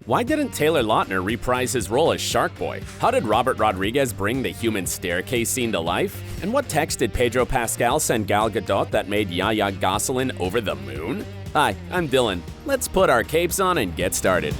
Why didn't Taylor Lautner reprise his role as Sharkboy? How did Robert Rodriguez bring the human staircase scene to life? And what text did Pedro Pascal send Gal Gadot that made YaYa Gosselin over the moon? Hi, I'm Dylan. Let's put our capes on and get started.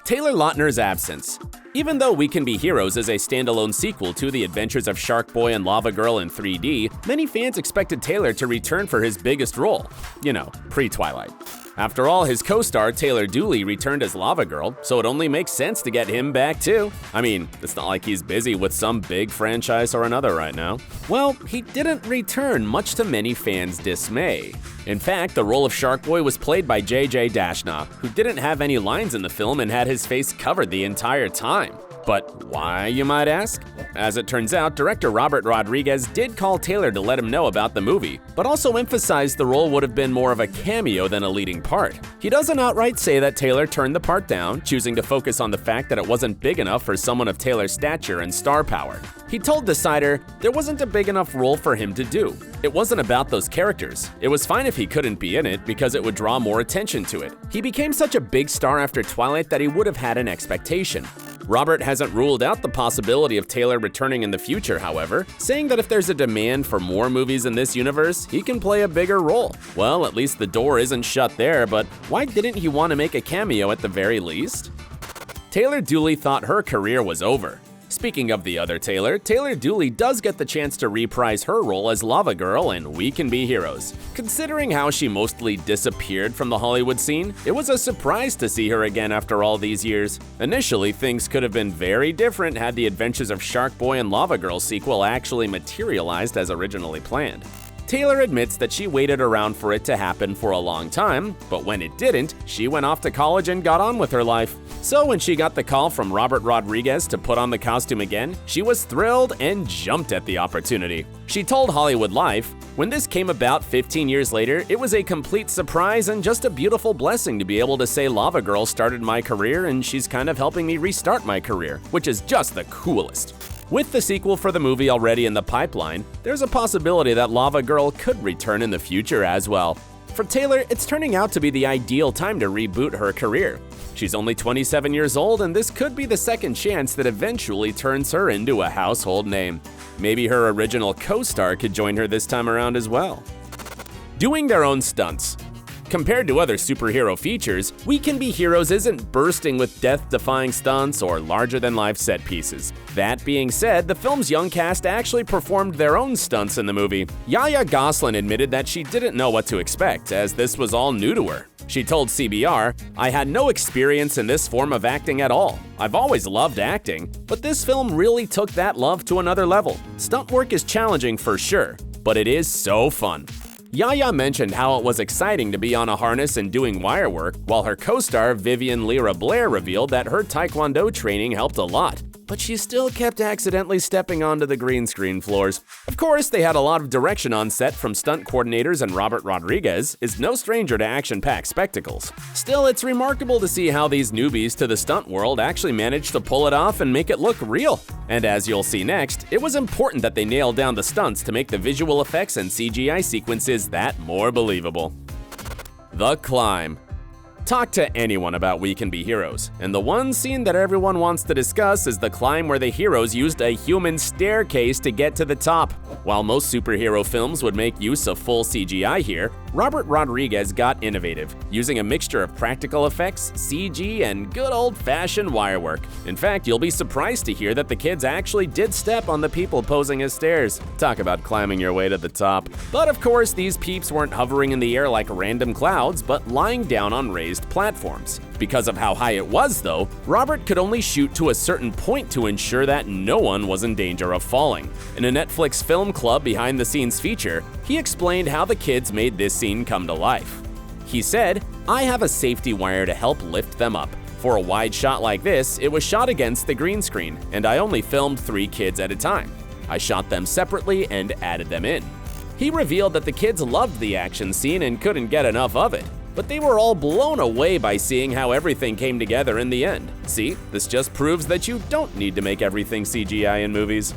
Taylor Lautner's absence. Even though We Can Be Heroes is a standalone sequel to the adventures of Sharkboy and Lavagirl in 3D, many fans expected Taylor to return for his biggest role. You know, pre-Twilight. After all, his co-star Taylor Dooley returned as Lavagirl, so it only makes sense to get him back too. I mean, it's not like he's busy with some big franchise or another right now. Well, he didn't return, much to many fans' dismay. In fact, the role of Sharkboy was played by JJ Dashna, who didn't have any lines in the film and had his face covered the entire time. But why, you might ask? As it turns out, director Robert Rodriguez did call Taylor to let him know about the movie, but also emphasized the role would have been more of a cameo than a leading part. He doesn't outright say that Taylor turned the part down, choosing to focus on the fact that it wasn't big enough for someone of Taylor's stature and star power. He told Decider there wasn't a big enough role for him to do. It wasn't about those characters. It was fine if he couldn't be in it because it would draw more attention to it. He became such a big star after Twilight that he would have had an expectation. Robert hasn't ruled out the possibility of Taylor returning in the future, however, saying that if there's a demand for more movies in this universe, he can play a bigger role. Well, at least the door isn't shut there, but why didn't he want to make a cameo at the very least? Taylor Dooley thought her career was over. Speaking of the other Taylor, Taylor Dooley does get the chance to reprise her role as Lavagirl in We Can Be Heroes. Considering how she mostly disappeared from the Hollywood scene, it was a surprise to see her again after all these years. Initially, things could have been very different had the Adventures of Sharkboy and Lavagirl sequel actually materialized as originally planned. Taylor admits that she waited around for it to happen for a long time, but when it didn't, she went off to college and got on with her life. So when she got the call from Robert Rodriguez to put on the costume again, she was thrilled and jumped at the opportunity. She told Hollywood Life, "When this came about 15 years later, it was a complete surprise and just a beautiful blessing to be able to say Lavagirl started my career and she's kind of helping me restart my career, which is just the coolest." With the sequel for the movie already in the pipeline, there's a possibility that Lavagirl could return in the future as well. For Taylor, it's turning out to be the ideal time to reboot her career. She's only 27 years old, and this could be the second chance that eventually turns her into a household name. Maybe her original co-star could join her this time around as well. Doing their own stunts. Compared to other superhero features, We Can Be Heroes isn't bursting with death-defying stunts or larger-than-life set pieces. That being said, the film's young cast actually performed their own stunts in the movie. YaYa Gosselin admitted that she didn't know what to expect, as this was all new to her. She told CBR, "I had no experience in this form of acting at all. I've always loved acting, but this film really took that love to another level. Stunt work is challenging for sure, but it is so fun." YaYa mentioned how it was exciting to be on a harness and doing wire work, while her co-star Vivian Lyra Blair revealed that her Taekwondo training helped a lot, but she still kept accidentally stepping onto the green screen floors. Of course, they had a lot of direction on set from stunt coordinators, and Robert Rodriguez is no stranger to action-packed spectacles. Still, it's remarkable to see how these newbies to the stunt world actually managed to pull it off and make it look real. And as you'll see next, it was important that they nailed down the stunts to make the visual effects and CGI sequences that more believable. The Climb. Talk to anyone about We Can Be Heroes, and the one scene that everyone wants to discuss is the climb where the heroes used a human staircase to get to the top. While most superhero films would make use of full CGI here, Robert Rodriguez got innovative, using a mixture of practical effects, CG, and good old-fashioned wire work. In fact, you'll be surprised to hear that the kids actually did step on the people posing as stairs. Talk about climbing your way to the top. But of course, these peeps weren't hovering in the air like random clouds, but lying down on raised platforms. Because of how high it was, though, Robert could only shoot to a certain point to ensure that no one was in danger of falling. In a Netflix Film Club behind-the-scenes feature, he explained how the kids made this scene come to life. He said, "I have a safety wire to help lift them up. For a wide shot like this, it was shot against the green screen, and I only filmed 3 kids at a time. I shot them separately and added them in." He revealed that the kids loved the action scene and couldn't get enough of it. But they were all blown away by seeing how everything came together in the end. See, this just proves that you don't need to make everything CGI in movies.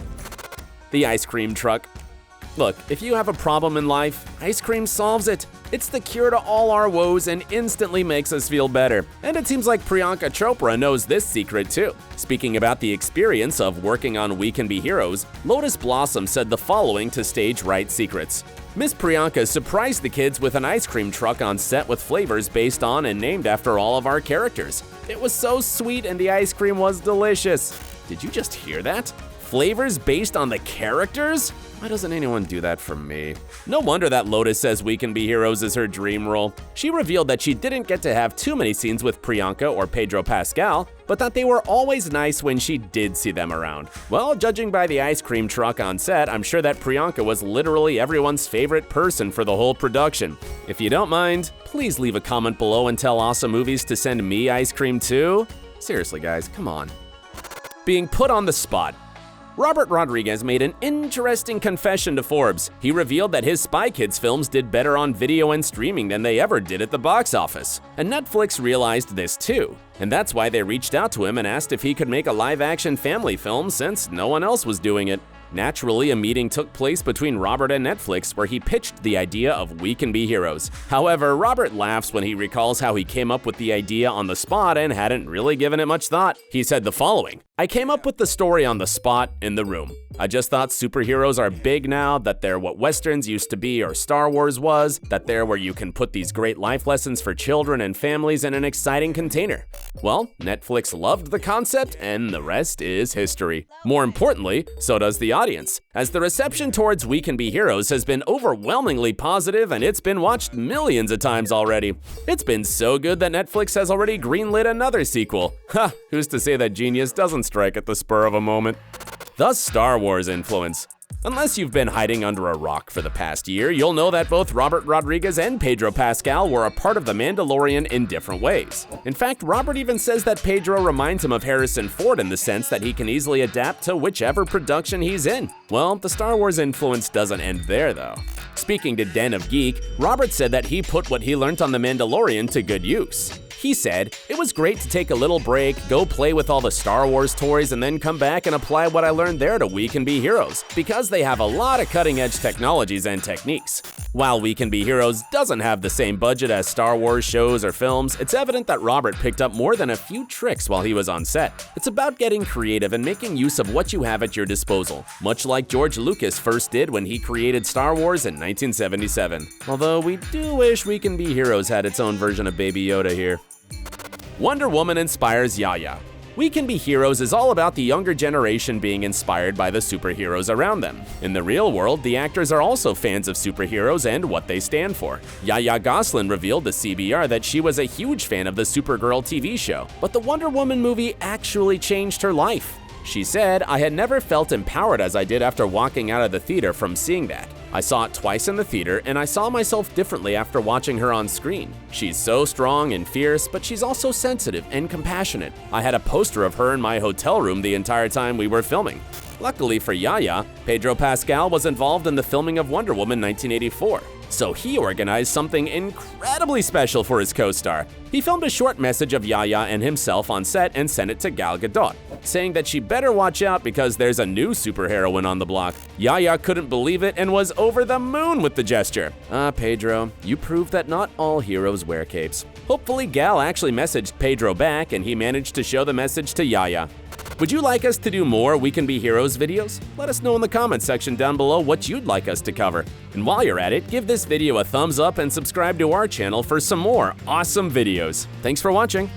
The ice cream truck. Look, if you have a problem in life, ice cream solves it. It's the cure to all our woes and instantly makes us feel better. And it seems like Priyanka Chopra knows this secret too. Speaking about the experience of working on We Can Be Heroes, Lotus Blossom said the following to stage right secrets. Miss Priyanka surprised the kids with an ice cream truck on set with flavors based on and named after all of our characters. It was so sweet and the ice cream was delicious. Did you just hear that? Flavors based on the characters? Why doesn't anyone do that for me? No wonder that Lotus says We Can Be Heroes is her dream role. She revealed that she didn't get to have too many scenes with Priyanka or Pedro Pascal, but that they were always nice when she did see them around. Well, judging by the ice cream truck on set, I'm sure that Priyanka was literally everyone's favorite person for the whole production. If you don't mind, please leave a comment below and tell Awesome Movies to send me ice cream too. Seriously guys, come on. Being put on the spot. Robert Rodriguez made an interesting confession to Forbes. He revealed that his Spy Kids films did better on video and streaming than they ever did at the box office. And Netflix realized this too. And that's why they reached out to him and asked if he could make a live-action family film since no one else was doing it. Naturally, a meeting took place between Robert and Netflix where he pitched the idea of We Can Be Heroes. However, Robert laughs when he recalls how he came up with the idea on the spot and hadn't really given it much thought. He said the following, "I came up with the story on the spot in the room. I just thought superheroes are big now, that they're what Westerns used to be or Star Wars was, that they're where you can put these great life lessons for children and families in an exciting container." Well, Netflix loved the concept and the rest is history. More importantly, so does the audience, as the reception towards We Can Be Heroes has been overwhelmingly positive and it's been watched millions of times already. It's been so good that Netflix has already greenlit another sequel. Ha, who's to say that genius doesn't strike at the spur of a moment? Thus, Star Wars influence. Unless you've been hiding under a rock for the past year, you'll know that both Robert Rodriguez and Pedro Pascal were a part of The Mandalorian in different ways. In fact, Robert even says that Pedro reminds him of Harrison Ford in the sense that he can easily adapt to whichever production he's in. Well, the Star Wars influence doesn't end there though. Speaking to Den of Geek, Robert said that he put what he learned on The Mandalorian to good use. He said, "It was great to take a little break, go play with all the Star Wars toys, and then come back and apply what I learned there to We Can Be Heroes, because they have a lot of cutting-edge technologies and techniques." While We Can Be Heroes doesn't have the same budget as Star Wars shows or films, it's evident that Robert picked up more than a few tricks while he was on set. It's about getting creative and making use of what you have at your disposal, much like George Lucas first did when he created Star Wars in 1977. Although we do wish We Can Be Heroes had its own version of Baby Yoda here. Wonder Woman inspires YaYa. We Can Be Heroes is all about the younger generation being inspired by the superheroes around them. In the real world, the actors are also fans of superheroes and what they stand for. YaYa Gosselin revealed to CBR that she was a huge fan of the Supergirl TV show, but the Wonder Woman movie actually changed her life. She said, "I had never felt empowered as I did after walking out of the theater from seeing that. I saw it twice in the theater, and I saw myself differently after watching her on screen. She's so strong and fierce, but she's also sensitive and compassionate. I had a poster of her in my hotel room the entire time we were filming." Luckily for YaYa, Pedro Pascal was involved in the filming of Wonder Woman 1984. So he organized something incredibly special for his co-star. He filmed a short message of YaYa and himself on set and sent it to Gal Gadot, saying that she better watch out because there's a new superheroine on the block. YaYa couldn't believe it and was over the moon with the gesture. Pedro, you proved that not all heroes wear capes. Hopefully Gal actually messaged Pedro back and he managed to show the message to YaYa. Would you like us to do more We Can Be Heroes videos? Let us know in the comments section down below what you'd like us to cover. And while you're at it, give this video a thumbs up and subscribe to our channel for some more awesome videos. Thanks for watching.